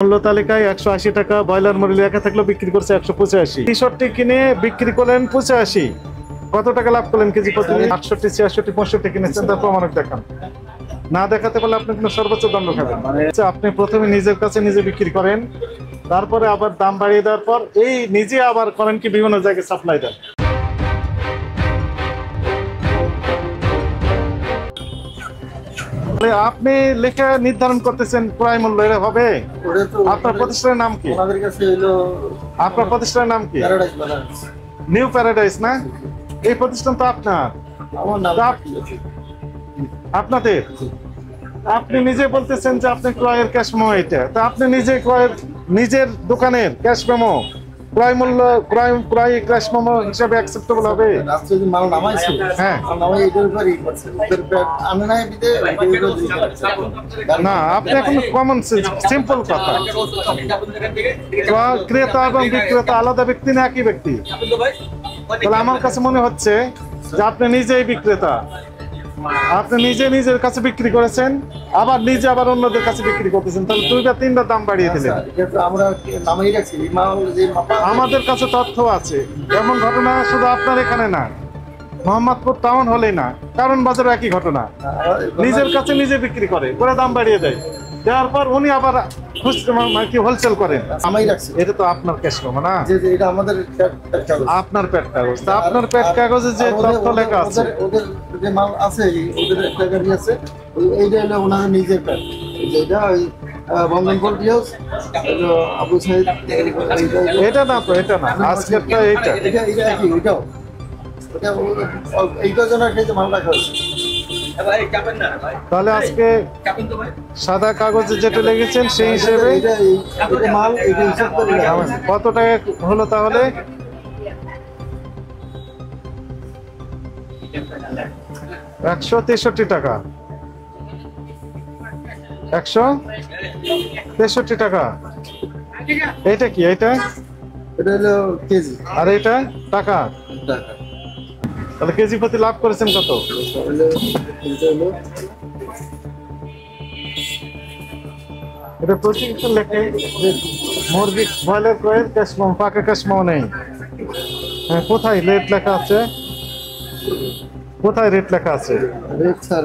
মূল্য তালিকায় 180 টাকা, ব্রয়লার মুরগি লেখা থাকলেও বিক্রি করছে 185। 63টি কিনে বিক্রি করলেন 85। কত টাকা লাভ করলেন কেজি প্রতি? 68, 66, 65 কিনেছেন, তার প্রমাণক দেখান। না দেখাতে পারলে আপনি কিন্তু সর্বোচ্চ দণ্ড খাবেন। আপনি প্রথমে নিজের কাছে নিজে বিক্রি করেন, তারপরে আবার দাম বাড়িয়ে দেওয়ার পর এই নিজে আবার করেন কি বিভিন্ন জায়গায় সাপ্লাই দেন। আপনি লেখা নির্ধারণ করতেছেন ক্রয় মূল্য, এটা হবে? আপনার প্রতিষ্ঠানের নাম কি? আপনার প্রতিষ্ঠানের নাম কি? নিউ প্যারাডাইস না? এই প্রতিষ্ঠান তো আপনাদের। আপনি নিজে বলতেছেন যে আপনি ক্রয়ের ক্যাশ মেমো, এটা তো আপনি নিজে ক্রয়ের নিজের দোকানের ক্যাশ মেমো ক্রয় মূল্য ক্রয় ক্যাশ মেমো হিসাবে অ্যাকসেপ্টেবল হবে? হ্যাঁ না, আপনি এখন কমন সেন্স, সিম্পল কথা। ক্রেতা এবং বিক্রেতা আলাদা ব্যক্তি না একই ব্যক্তি? তাহলে আমার কাছে মনে হচ্ছে যে আপনি নিজেই বিক্রেতা, আপনি নিজে নিজের কাছে বিক্রি করেছেন, আবার নিজে আবার অন্যদের কাছে বিক্রি করতেছেন, তাহলে 2 বা 3 বার দাম বাড়িয়ে দিলেন। আমাদের কাছে তথ্য আছে, এমন ঘটনা শুধু আপনার এখানে না, মোহাম্মদপুর টাউন হলেই না, কারণ বাজারে একই ঘটনা। নিজের কাছে নিজে বিক্রি করে দাম বাড়িয়ে দেয়, দেওয়ার পর উনি আবার হোলসেল করেন। এটা তো আপনার ক্যাশ মেমো না, আপনার পেট কাগজ। আপনার পেট কাগজে যে তথ্য লেখা আছে, ওদের যে মাল আছে ওদের একটা গাড়ি আছে, এইটা হলো ওনাদের নিজের পেট। যেটা ওই বন্ধন পোল্ট্রি হাউস আবু সাইদ, এটা না তো, এটা না আজকেরটা, এইটা একই, ওইটাও এইটার জন্য একটা মাল রাখা হয়েছে। তাহলে আজকে সাদা কাগজে যেটা লেগেছেন সেই হিসেবে মাল হিসাব করে কত টাকা হলো তাহলে? 163 টাকা। 163 টাকা। এটা কি? এটা হলো কেজি, আর এটা টাকা। তাহলে কেজি প্রতি লাভ করেছেন কত? এটা প্রতিষ্ঠান লেখে মুরগি ব্রয়লার ক্রয়ের ক্যাশ মেমো, পাকা ক্যাশ মেমো নেই। হ্যাঁ, কোথায় রেট লেখা আছে? কোথায় রেট লেখা আছে? রেট স্যার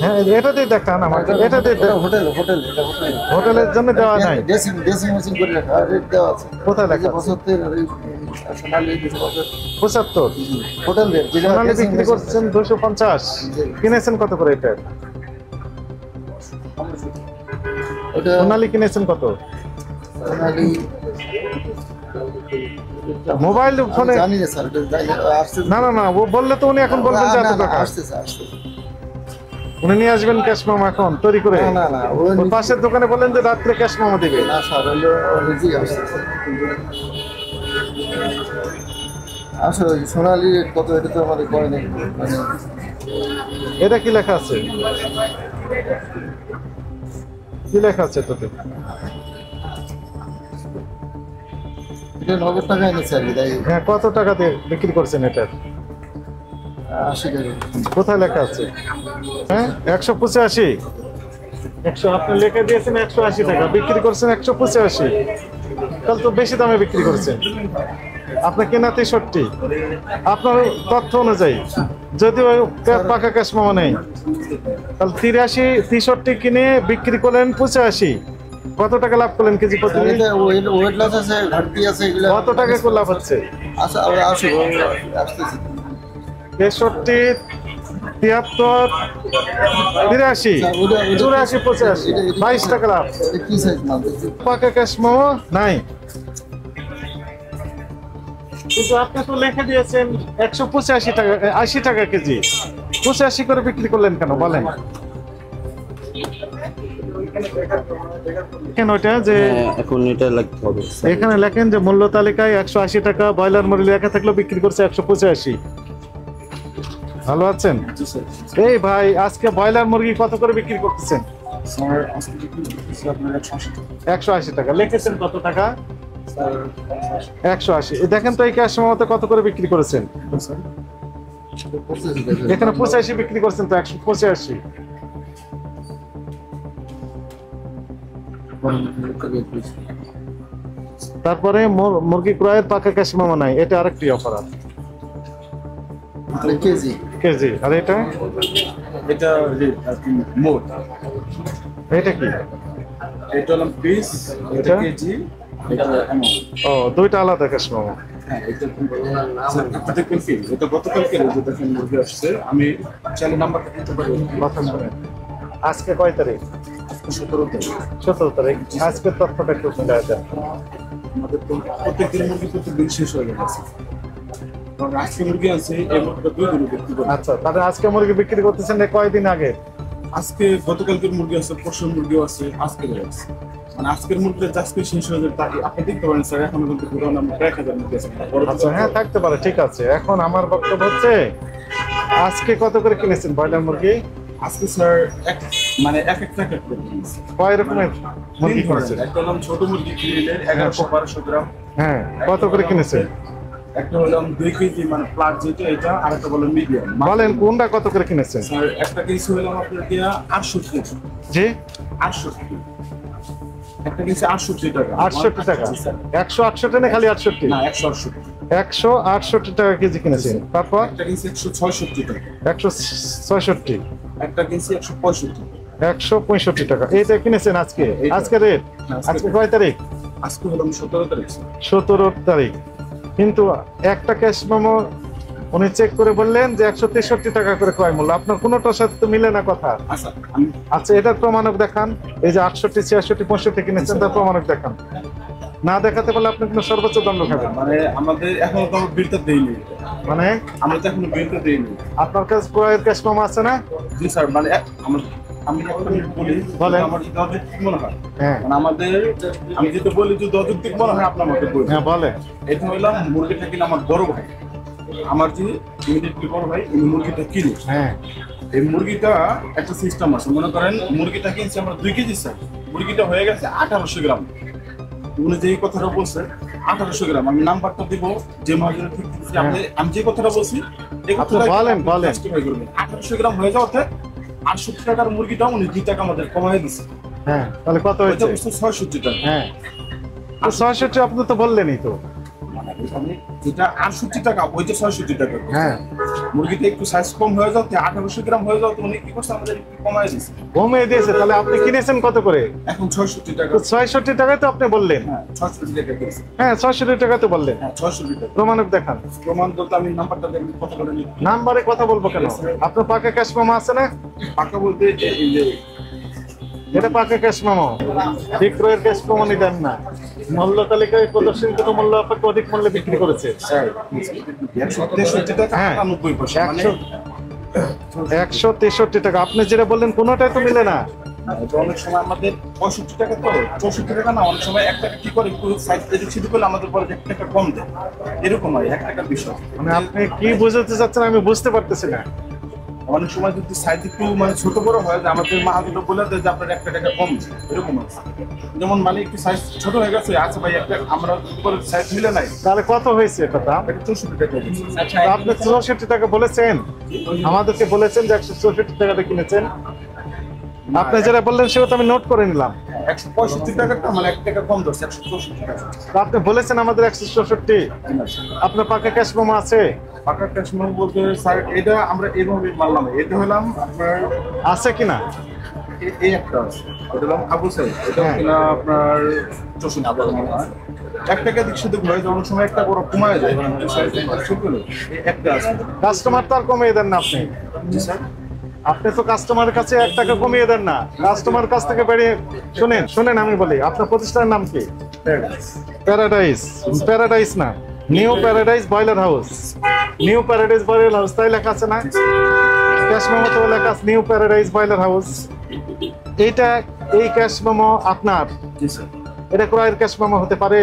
হ্যাঁ, এটাতেই দেখান আমাকে। এটাতেই হোটেল হোটেলের জন্য দেওয়া নাই। ড্রেসিং মেশিন করে রাখা, রেট দেওয়া আছে। কোথায় লেখা আছে? 75 হোটেল রেট। সোনালী বিক্রি করছেন 250, কিনেছেন কত করে? এটা সোনালী কিনেছেন কত? সোনালী মোবাইল ফোনে জানি না স্যার, না না না, ও বললে তো উনি এখন বলবেন যে এত টাকা। উনি নিয়ে আসবেন ক্যাশ মেমো এখন তৈরি করে। না না, ওই পাশের দোকানে বলেন যে রাত্রে ক্যাশ মেমো দিবে। না স্যার, হলো নিজেই আসতেছে। আসলে সোনালী রেট কত এটা তো আমাদের করে নেই। এটা কি লেখা আছে? কি লেখা আছে এটাতে? এটা 90 টাকা এনেছে আর কি। হ্যাঁ, কত টাকা দিয়ে বিক্রি করছেন এটা? 80 টাকা। কোথায় লেখা আছে? হ্যাঁ, 185। আপনি লিখে দিয়েছেন 180 টাকা, বিক্রি করছেন 185। তাহলে তো বেশি দামে বিক্রি করছেন। আপনার কেনা 63, আপনার তথ্য অনুযায়ী যদি ওই পাকা ক্যাশ মেমো নেই, তাহলে 63 কিনে বিক্রি করলেন 85। কত টাকা লাভ করলেন কেজি প্রতি? ওয়েট লস আছে, ঘাটতি আছে, এগুলো কত টাকা করে লাভ হচ্ছে? আচ্ছা আমরা আসবো, আসতেছি। 63, 73, 83, 84, 85, 22 টাকা লাভ। কি সাইজ মাল? পাকা ক্যাশ মেমো নাই, কিন্তু আপনি তো লিখে দিয়েছেন 185 টাকা, 80 টাকা কেজি। 85 করে বিক্রি করলেন কেন বলেন? কেন ওইটা যে এখন এটা লিখতে হবে? এখানে লেখেন যে মূল্য তালিকায় 180 টাকা, ব্রয়লার মুরগি লেখা থাকলেও বিক্রি করছে 185। ভালো আছেন? এই ভাই, আজকে ব্রয়লার মুরগি কত করে বিক্রি করতেছেন? 180 টাকা। লিখেছেন কত টাকা? 180। দেখেন তো এই ক্যাশ মেমোতে কত করে বিক্রি করেছেন? এখানে 85 বিক্রি করছেন তো, 185। তারপরে মুরগি ক্রয়ের পাকা ক্যাশ মেমো নাই, এটা আরেকটি অপরাধ। KG KG. আর এটা এটা মোট, এটা কি? এটা হলো পিস, এটা এটা? কেজি, এটা অ্যামাউন্ট। ও, দুইটা আলাদা ক্যাশ মেমো। হ্যাঁ, এটা দেখবেন কি, এটা গতকালকে যে দেখেন মুরগি আসছে, আমি চাইলে নাম্বারটা দিতে পারি। কথা শুনে আজকে কয় তারিখ? 17 তারিখ। 17 তারিখ। আজকের তথ্যটা একটু মিলাই দেন। আমাদের তো প্রত্যেকদিন মুরগি প্রত্যেকদিন শেষ হয়ে গেছে, কারণ আজকে মুরগি আছে, এই মুরগিটা 2 দিন বিক্রি করবো। আচ্ছা, তাহলে আজকে মুরগি বিক্রি করতেছেন কয়দিন আগে? আজকে গতকালকের মুরগি আছে, পরশুর মুরগিও আছে, আজকে আছে। মানে আজকের মুরগিটা আজকে শেষ হয়ে যাবে, তাই আপনি দেখতে পারেন স্যার, এখনো কিন্তু পুরো আমরা 1000 মুরগি আছে। আচ্ছা, হ্যাঁ থাকতে পারে, ঠিক আছে। এখন আমার বক্তব্য হচ্ছে, আজকে কত করে কিনেছেন ব্রয়লার মুরগি? আজকে স্যার মানে এক একটা করে কিনেছি। কয় রকমের মুরগি কিনেছেন? একটা হলাম ছোট মুরগি গ্রিলের 1100-1200 গ্রাম, হ্যাঁ, কত করে কিনেছেন? একটা হলাম 2 কেজি মানে প্লাট যেটা, এটা, আর একটা হলো মিডিয়াম। বলেন কোনটা কত করে কিনেছেন? স্যার একটা কেজি হলাম আপনার দিয়া 68 জি, 68, একটা কেজি 68 টাকা। 68 টাকা। 168 না খালি 68? না, 168। 168 টাকা কেজি কিনেছেন। তারপর একটা কেজি 166 টাকা, 166, একটা কেজি 165। 165 টাকা। এইটা কিনেছেন আজকে? এইটা। আজকে রেট? আজকে আজকে কয় তারিখ? আজকে হলাম 17 তারিখ স্যার। 17 তারিখ। কিন্তু একটা ক্যাশ মেমো উনি চেক করে বললেন যে 163 টাকা করে ক্রয় মূল্য। আপনার কোনোটার সাথে তো মিলে না কথা। আচ্ছা, আমি আচ্ছা, এটার প্রমাণক দেখান। এই যে 68, 66, 65 কিনেছেন, তার প্রমাণক দেখান। না দেখাতে পারলে আপনি কিন্তু সর্বোচ্চ দণ্ড খাবেন। মানে আমাদের এখনো তো বিলটা দেইনি, মানে আমরা তো এখনো বিলটা দেইনি। আপনার কাছে ক্রয়ের ক্যাশ মেমো আছে না? জি স্যার, মানে আমি একটা মিনিট বলি, বলেন। আমার যদি অযৌক্তিক মনে হয়, হ্যাঁ মানে আমাদের, আমি যেটা বলি যদি অযৌক্তিক মনে হয় আপনার মতে বলি। হ্যাঁ, বলে। এটা হইলাম মুরগিটা কিনে আমার বড় ভাই, আমার যে ইমিডিয়েটলি বড় ভাই, উনি মুরগিটা কিনে। হ্যাঁ, এই মুরগিটা একটা সিস্টেম আছে, মনে করেন মুরগিটা কিনছি আমরা 2 কেজি স্যার, মুরগিটা হয়ে গেছে 1800 গ্রাম। উনি যে কথাটা বলছে 1800 গ্রাম, আমি নাম্বারটা দিব, যে মহাজনের ঠিক দিচ্ছি, আমি যে কথাটা বলছি এই আপনি কথাটাই বলেন, আপনি বলেন। justify করবেন। 1800 গ্রাম হয়ে যাওয়াতে 68 টাকার মুরগিটা উনি 2 টাকা আমাদের কমায় দিচ্ছে, হ্যাঁ, তাহলে কত ওইটা হয়েছে? বলছে 66 টাকা। হ্যাঁ, 66 আপনি তো বললেনই তো। মানে যেটা 68 টাকা, ওইটা 66 টাকা। হ্যাঁ, মুরগিটা একটু সাইজ কম হয়ে যাওয়াতে 1800 গ্রাম হয়ে যাওয়াতে উনি কি করছে আমাদের একটু কমায় দিচ্ছে, কমিয়ে দিয়েছে। তাহলে আপনি কিনেছেন কত করে? এখন 66 টাকা। তো 66 টাকায় তো আপনি বললেন। হ্যাঁ, 66 টাকা দিয়েছে। হ্যাঁ, 66 টাকা তো বললেন। হ্যাঁ, 66 টাকা। প্রমাণক দেখান। প্রমাণ তো আমি নাম্বারটা দেখি কত করে নিই। নাম্বারে কথা বলবো কেন? আপনার পাকা ক্যাশ মেমো আছে না? পাকা বলতে এই যে এটা পাকা ক্যাশ মেমো। বিক্রয়ের ক্যাশ মেমো দেন না। মূল্য তালিকায় প্রদর্শিত মূল্য আপনাকে অধিক মূল্যে বিক্রি করেছে। স্যার 163 টাকা হ্যাঁ। 90 পয়সা, মানে 163 টাকা। আপনি যেটা বললেন কোনোটাই তো মিলে না। তো অনেক সময় আমাদের 65 টাকা তো 64 টাকা না, অনেক সময় 1 টাকা কি করে একটু সাইড থেকে ছিটি করলে আমাদের পরে 1 টাকা কম দেয়, এরকম হয় 1 টাকার বিষয়। মানে আপনি কি বুঝাতে চাচ্ছেন আমি বুঝতে পারতেছি না। অনেক সময় যদি সাইজ একটু মানে ছোট বড় হয়, যে আমাদের মাহাজনটা বলে দেয় যে আপনার 1 টাকা কম দেয়, এরকম আছে। যেমন মানে একটু সাইজ ছোট হয়ে গেছে, আচ্ছা ভাই একটা আমরা করে সাইজ মিলে নাই, তাহলে কত হয়েছে এটা দাম? এটা 64 টাকা দিচ্ছি। তো আপনি 64 টাকা বলেছেন, আমাদেরকে বলেছেন যে 164 টাকাতে কিনেছেন। আপনি যেটা বললেন সেটা তো আমি নোট করে নিলাম। 165 টাকাটা মানে 1 টাকা কম ধরছে, 164 টাকা। তো আপনি বলেছেন আমাদের 164। আপনার পাকা ক্যাশ মেমো আছে? পাকা ক্যাশ মেমো বলতে স্যার এটা আমরা এইভাবে মানলাম, এটা হলাম আপনার আছে কিনা? এই একটা আছে, এটা হলাম আবু সাইদ, এটা হ্যাঁ। কিনা আপনার 64 মনে হয়। 1 টাকা দিক শুধু ঘরে অনেক সময় একটা বড় কমায় যায়, এই একটা আছে। কাস্টমার তো আর কমিয়ে দেন না আপনি। জি স্যার। আপনি তো কাস্টমারের কাছে 1 টাকা কমিয়ে দেন না, কাস্টমার কাছ থেকে বেরিয়ে। শুনেন শুনেন, আমি বলি, আপনার প্রতিষ্ঠানের নাম কি? প্যারাডাইস। প্যারাডাইস না, new paradise boiler house. New paradise boiler house তাই লেখা আছে না? ক্যাশ মেমো তো লেখা আছে নিউ প্যারাডাইস বয়লার হাউস। এইটা, এই ক্যাশ মেমো আপনার? জি স্যার। এটা ক্রয়ের ক্যাশ মেমো হতে পারে?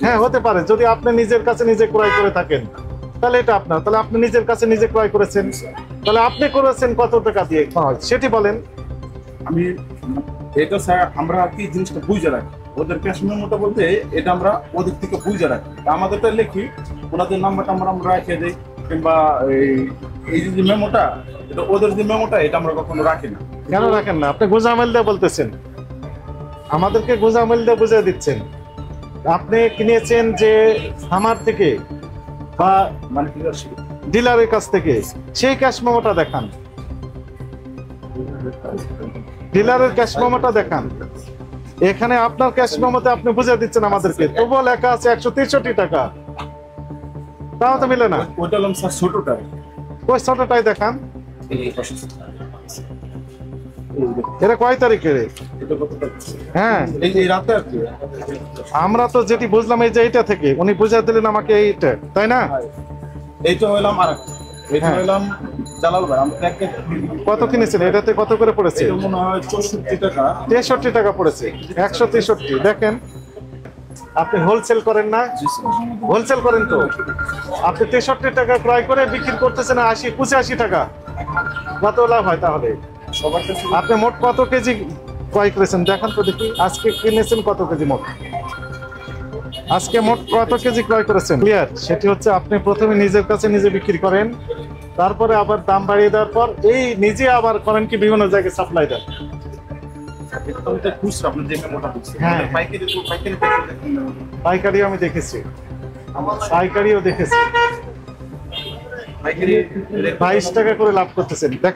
হ্যাঁ, হতে পারে। যদি আপনি নিজের কাছে নিজে ক্রয় করে থাকেন তাহলে এটা আপনার। তাহলে আপনি নিজের কাছে নিজে ক্রয় করেছেন, তাহলে আপনি করেছেন কত টাকা দিয়ে সেটি বলেন। আমি এটা স্যার আমরা কি জিনিসটা বুঝে রাখি, ওদের ক্যাশ মেমোটা বলতে এটা আমরা ওদের থেকে বুঝে রাখি, আমাদেরটা লিখি, ওনাদের নাম্বারটা আমরা রেখে দিই, কিংবা এই যে মেমোটা, এটা ওদের যে মেমোটা এটা আমরা কখনো রাখি না। কেন রাখেন না? আপনি গোজামেল দিয়ে বলতেছেন। আমাদেরকে গোজামিল দিয়ে বুঝিয়ে দিচ্ছেন। আপনি কিনেছেন যে খামার থেকে বা মানে ডিলারশিপ ডিলারের কাছ থেকে, সেই ক্যাশ মেমোটা দেখান, ডিলারের ক্যাশ মেমোটা দেখান। এখানে আপনার ক্যাশ মেমোতে আপনি বুঝিয়ে দিচ্ছেন আমাদেরকে, তবুও লেখা আছে 163 টাকা, তাও তো মিলে না। ওইটা হলাম স্যার ছোটটা। ওই ছোটটাই দেখান। এটা কয় তারিখের? এটা কত টাকা? হ্যাঁ, এই রাতে আর কি। আমরা তো যেটি বুঝলাম এই যে এইটা থেকে, উনি বুঝিয়ে দিলেন আমাকে এইটা, তাই না? এইটা হইলাম আরেকটা, এটা হ্যাঁ। হইলাম জালাল ভাই। আমরা প্যাকেট কত কিনেছেন? এটাতে কত করে পড়েছে? এটা মনে হয় 64 টাকা। 63 টাকা পড়েছে। 163। দেখেন, আপনি হোলসেল করেন না? হোলসেল করেন তো। আপনি 63 টাকা ক্রয় করে বিক্রি করতেছেন 85 টাকা, কত লাভ হয় তাহলে? সবার কাছে আপনি মোট কত কেজি ক্রয় করেছেন দেখান তো দেখি। আজকে কিনেছেন কত কেজি মোট? আজকে মোট কত কেজি ক্রয় করেছেন? ক্লিয়ার? সেটি হচ্ছে আপনি প্রথমে নিজের কাছে নিজে বিক্রি করেন, তারপরে আবার দাম বাড়িয়ে দেওয়ার পর এই নিজে আবার করেন কি বিভিন্ন জায়গায় সাপ্লাই দেন। এটা খুচরা আপনি দেখে মোটা দিচ্ছেন। হ্যাঁ। পাইকারি তো পাইকারি পাইকারিও আমি দেখেছি, পাইকারিও দেখেছি, পাইকারি 22 টাকা করে লাভ করতেছেন। দেখেন